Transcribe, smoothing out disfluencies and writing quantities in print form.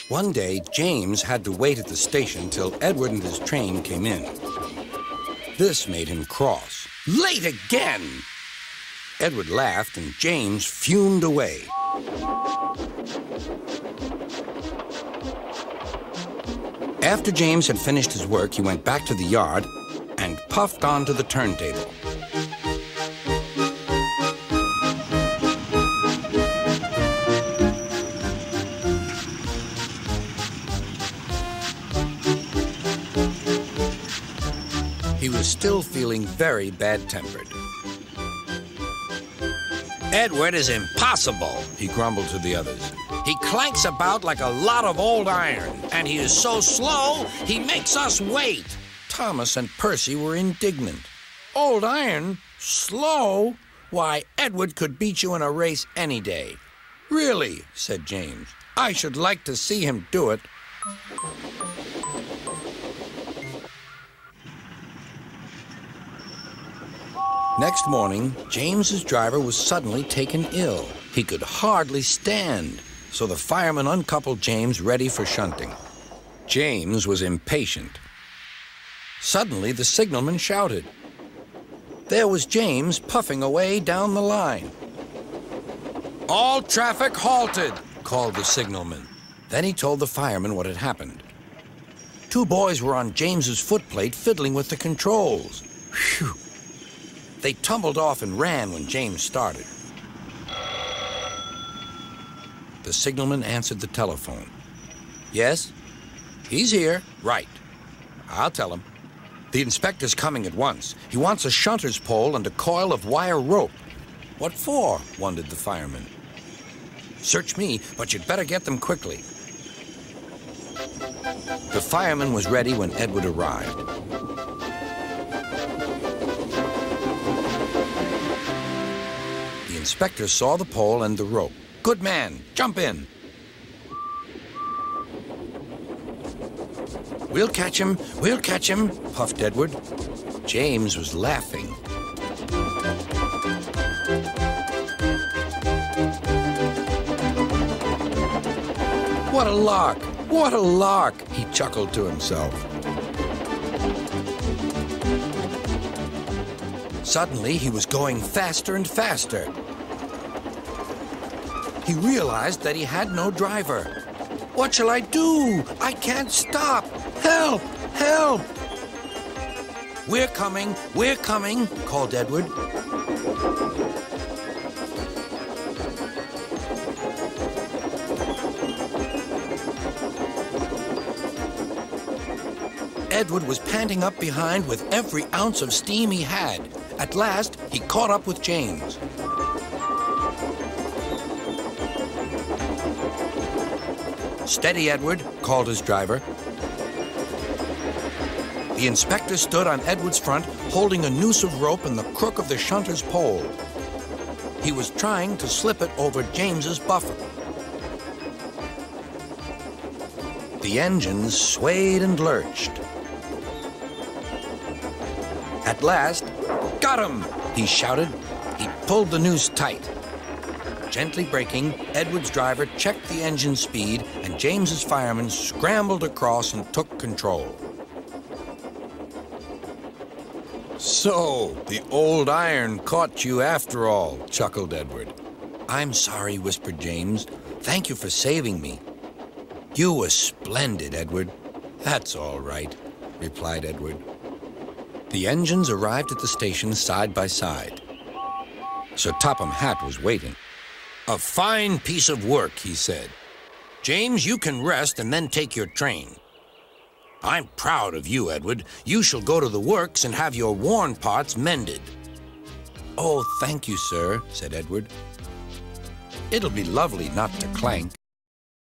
One day, James had to wait at the station till Edward and his train came in. This made him cross. Late again! Edward laughed and James fumed away. After James had finished his work, he went back to the yard and puffed onto the turntable. He was still feeling very bad-tempered. Edward is impossible, He grumbled to the others. He clanks about like a lot of old iron, and he is so slow, he makes us wait. Thomas and Percy were indignant. Old iron? Slow? Why, Edward could beat you in a race any day. Really, said James. I should like to see him do it. Next morning, James's driver was suddenly taken ill. He could hardly stand, so the fireman uncoupled James ready for shunting. James was impatient. Suddenly, the signalman shouted. There was James puffing away down the line. All traffic halted, called the signalman. Then he told the fireman what had happened. Two boys were on James's footplate fiddling with the controls. Phew! They tumbled off and ran when James started. The signalman answered the telephone. Yes? He's here. Right. I'll tell him. The inspector's coming at once. He wants a shunter's pole and a coil of wire rope. What for? Wondered the fireman. Search me, but you'd better get them quickly. The fireman was ready when Edward arrived. The inspector saw the pole and the rope. Good man, jump in. We'll catch him, puffed Edward. James was laughing. What a lark, he chuckled to himself. Suddenly, he was going faster and faster. He realized that he had no driver. What shall I do? I can't stop. Help! Help! We're coming, called Edward. Edward was panting up behind with every ounce of steam he had. At last, he caught up with James. Steady, Edward, called his driver. The inspector stood on Edward's front, holding a noose of rope in the crook of the shunter's pole. He was trying to slip it over James's buffer. The engines swayed and lurched. At last, got him, he shouted. He pulled the noose tight. Gently braking, Edward's driver checked the engine speed, and James's fireman scrambled across and took control. So, the old iron caught you after all, chuckled Edward. I'm sorry, whispered James. Thank you for saving me. You were splendid, Edward. That's all right, replied Edward. The engines arrived at the station side by side. Sir Topham Hatt was waiting. A fine piece of work, he said. James, you can rest and then take your train. I'm proud of you, Edward. You shall go to the works and have your worn parts mended. Oh, thank you, sir, said Edward. It'll be lovely not to clank.